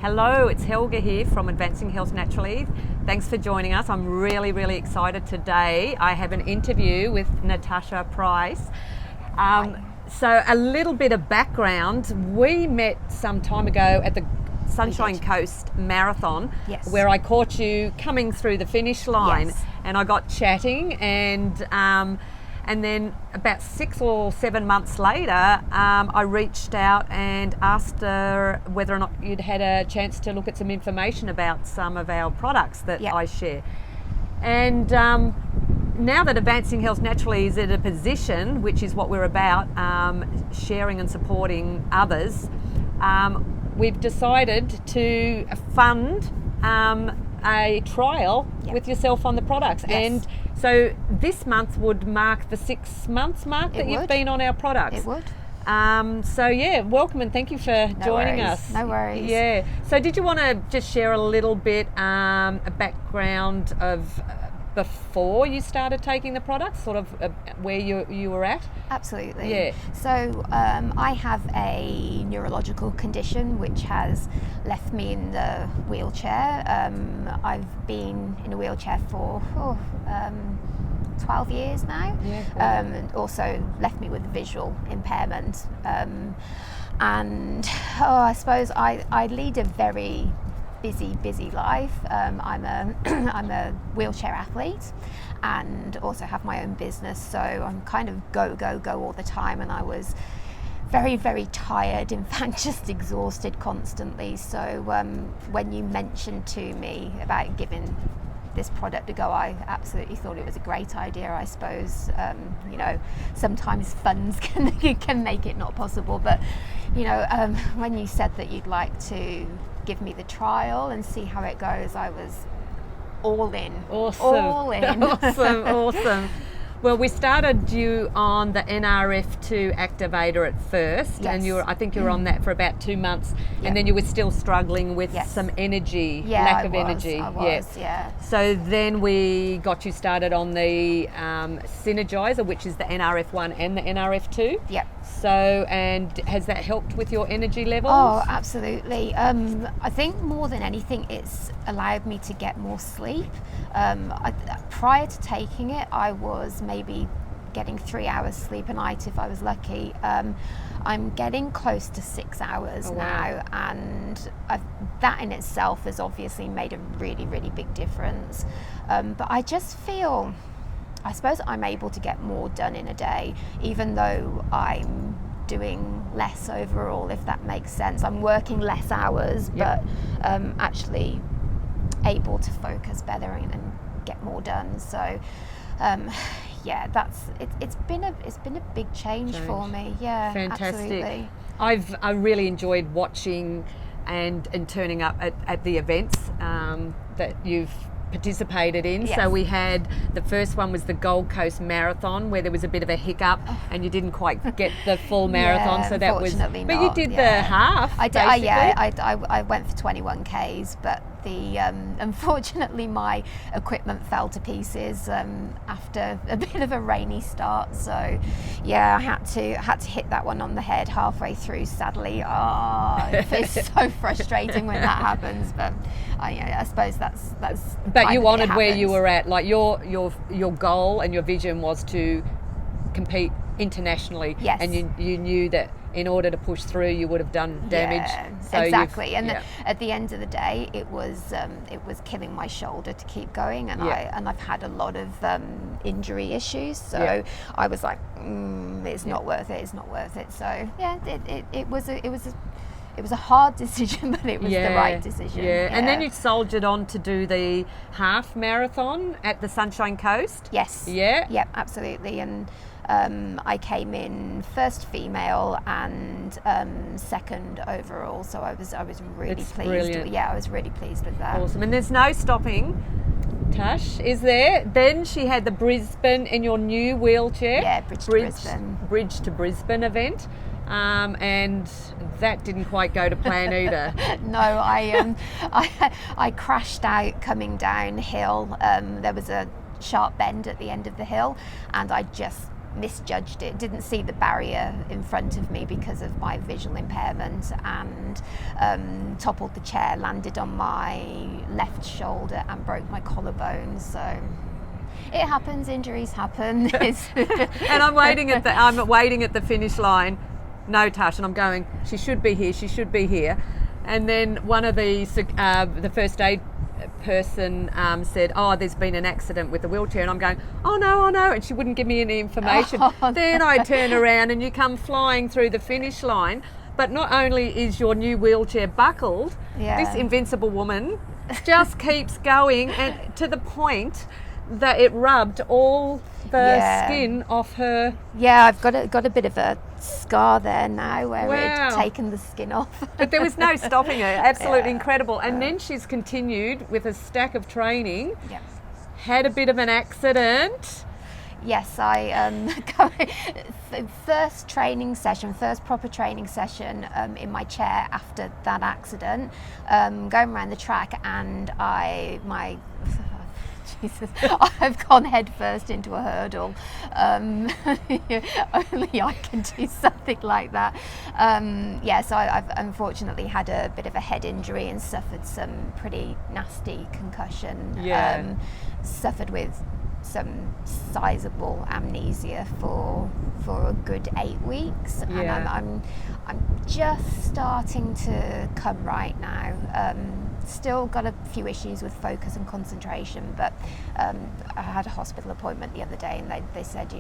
Hello, it's Helga here from Advancing Health Naturally. Thanks for joining us. I'm really excited today. I have an interview with Natasha Price. So a little bit of background. We met some time ago at the Sunshine Coast Marathon, where I caught you coming through the finish line, and I got chatting, and then about 6 or 7 months later, I reached out and asked her whether or not you'd had a chance to look at some information about some of our products that I share. And now that Advancing Health Naturally is at a position, which is what we're about, sharing and supporting others, we've decided to fund a trial with yourself on the products. And so this month would mark the 6 months mark that you've been on our products. It would. So welcome and thank you for joining us. No worries. Yeah. So did you want to just share a little bit a background of before you started taking the products, sort of where you were at? Absolutely. Yeah. So I have a neurological condition which has left me in the wheelchair. I've been in a wheelchair for 12 years now. And also left me with visual impairment. I suppose I lead a very busy life. I'm a wheelchair athlete and also have my own business, so I'm kind of go all the time, and I was very tired, in fact just exhausted constantly. So when you mentioned to me about giving this product a go, I absolutely thought it was a great idea. I suppose sometimes funds can make it not possible, but when you said that you'd like to give me the trial and see how it goes, I was all in. All in. Awesome. Well, we started you on the NRF2 activator at first, and I think you were on that for about 2 months, and then you were still struggling with some energy, lack of energy. I was. So then we got you started on the Synergizer, which is the NRF1 and the NRF2. Yep. So, and has that helped with your energy levels? Oh, absolutely. I think more than anything, it's allowed me to get more sleep. Prior to taking it, I was maybe getting 3 hours sleep a night if I was lucky. I'm getting close to 6 hours now, and that in itself has obviously made a really big difference. But I just feel, I suppose I'm able to get more done in a day, even though I'm doing less overall, if that makes sense. I'm working less hours, but actually able to focus better and get more done. So it's been a big change for me. Yeah, fantastic. Absolutely. I really enjoyed watching and turning up at the events that you've participated in. So we had, the first one was the Gold Coast Marathon, where there was a bit of a hiccup and you didn't quite get the full marathon. So that was, but not. you did the half. I did. I went for 21 Ks, but unfortunately my equipment fell to pieces after a bit of a rainy start. So I had to hit that one on the head halfway through. Sadly, it's so frustrating when that happens. But I suppose that's. But you wanted where you were at, like your goal and your vision was to compete internationally. Yes. And you knew that in order to push through, you would have done damage. So exactly. And at the end of the day, it was killing my shoulder to keep going, and I've had a lot of injury issues. So I was like, it's not worth it. It's not worth it. So it was a hard decision, but it was the right decision. And then you soldiered on to do the half marathon at the Sunshine Coast. Yes. Yep, absolutely. And I came in first female and second overall. So I was really pleased. Brilliant. I was really pleased with that. Awesome. And there's no stopping, Tash, is there? Then she had the Brisbane in your new wheelchair. Yeah, Bridge to Brisbane event. And that didn't quite go to plan either. No, I crashed out coming downhill. There was a sharp bend at the end of the hill, and I just misjudged it, didn't see the barrier in front of me because of my visual impairment, and toppled the chair, landed on my left shoulder and broke my collarbone. So it happens, injuries happen. And I'm waiting at the finish line, no Tash, and I'm going, she should be here. And then one of the first aid person said, oh, there's been an accident with the wheelchair, and I'm going, oh no, and she wouldn't give me any information. Then I turn around and you come flying through the finish line, but not only is your new wheelchair buckled, this InvincAble woman just keeps going, and to the point that it rubbed all the skin off her. Yeah, I've got a bit of a scar there now where it'd taken the skin off. But there was no stopping her. Absolutely incredible. And then she's continued with a stack of training. Yep. Had a bit of an accident. Yes, first proper training session in my chair after that accident, going around the track, and Jesus, I've gone head first into a hurdle. Only I can do something like that. So I've unfortunately had a bit of a head injury and suffered some pretty nasty concussion. Yeah. Suffered with some sizable amnesia for a good 8 weeks, and I'm just starting to come right now. Still got a few issues with focus and concentration, but I had a hospital appointment the other day, and they said,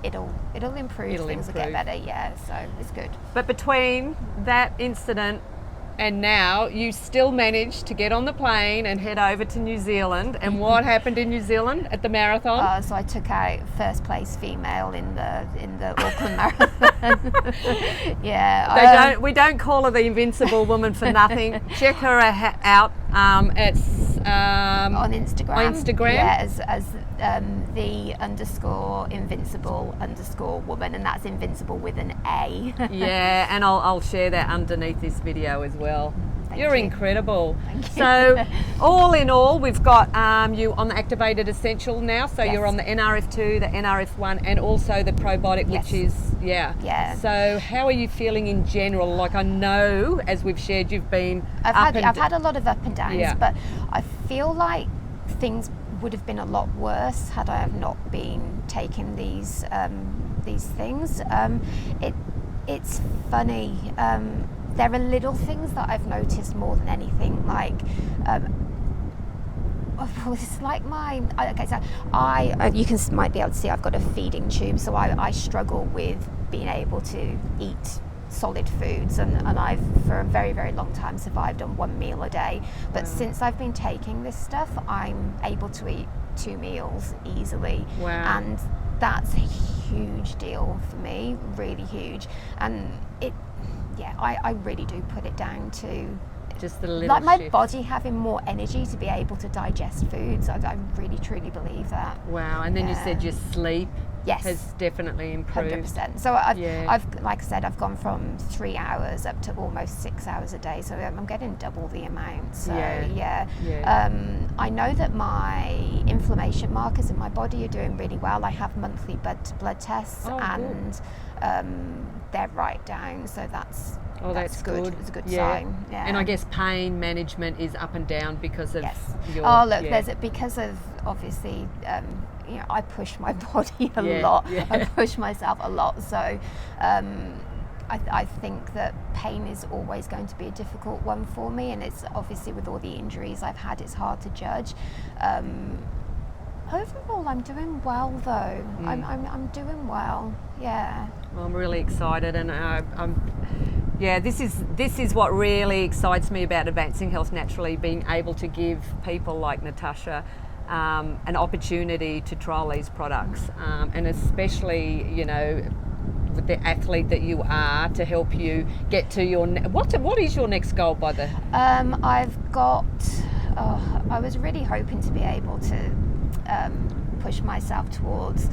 it'll improve, things will get better. Yeah, so it's good. But between that incident and now, you still managed to get on the plane and head over to New Zealand. And what happened in New Zealand at the marathon? So I took out first place female in the Auckland Marathon. Yeah. We don't call her the InvincAble woman for nothing. Check her out. It's on Instagram. On Instagram. Yeah, as the _InvincAble_ woman, and that's InvincAble with an A. Yeah, and I'll share that underneath this video as well. You're incredible. Thank you. So all in all, we've got you on the activated essential now. So you're on the NRF2, the NRF1, and also the probiotic, which is So how are you feeling in general? Like, I know, as we've shared, you've been I've had a lot of up and downs, but I feel like things would have been a lot worse had I have not been taking these things. It's funny. There are little things that I've noticed more than anything, like it's like you might be able to see I've got a feeding tube, so I struggle with being able to eat solid foods, and I've for a very, very long time survived on one meal a day, but since I've been taking this stuff, I'm able to eat 2 meals easily. And that's a huge deal for me, really huge. And I really do put it down to just the little like my shift. Body having more energy to be able to digest foods. I really truly believe that. Wow. And then you said your sleep has definitely improved. 100%. So I've like I said, I've gone from 3 hours up to almost 6 hours a day, so I'm getting double the amount. So I know that my inflammation markers in my body are doing really well. I have monthly blood tests, and they're right down, so that's good. It's a good sign. Yeah. And I guess pain management is up and down because of your... Oh, look, because of, obviously, I push my body a lot. Yeah. I push myself a lot. So I think that pain is always going to be a difficult one for me. And it's obviously, with all the injuries I've had, it's hard to judge. Overall, I'm doing well, though. I'm doing well. Yeah. Well, I'm really excited, and this is what really excites me about Advancing Health Naturally, being able to give people like Natasha an opportunity to trial these products, and especially, with the athlete that you are, to help you get to your what is your next goal by the? I've got. I was really hoping to be able to push myself towards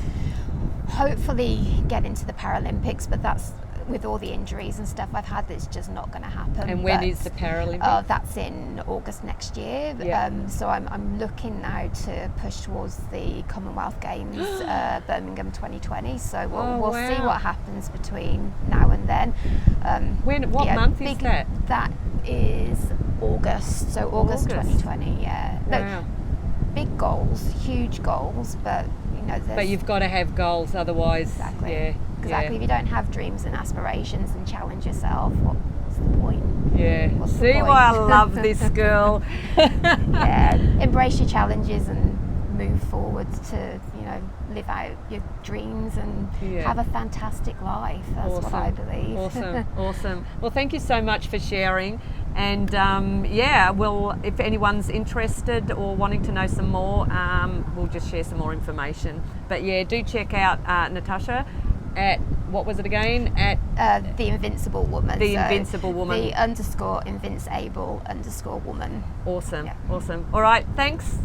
hopefully get into the Paralympics, but that's with all the injuries and stuff I've had, that's just not going to happen. And when is the Paralympics? That's in August next year. Yeah. So I'm looking now to push towards the Commonwealth Games, Birmingham 2020. So we'll see what happens between now and then. What month is that? That is August. So August 2020. Yeah. Wow. Big goals, huge goals, but but you've got to have goals, otherwise. Exactly. Yeah. Exactly. If you don't have dreams and aspirations and challenge yourself, what's the point? Yeah. What's the See point? why I love this girl. Yeah. Embrace your challenges and move forward to live out your dreams and have a fantastic life. That's what I believe. Awesome. Well, thank you so much for sharing. And if anyone's interested or wanting to know some more, we'll just share some more information. But yeah, do check out Natasha at, what was it again? At the Invincible Woman. The Invincible Woman. The _InvincAble_woman. Awesome. All right. Thanks.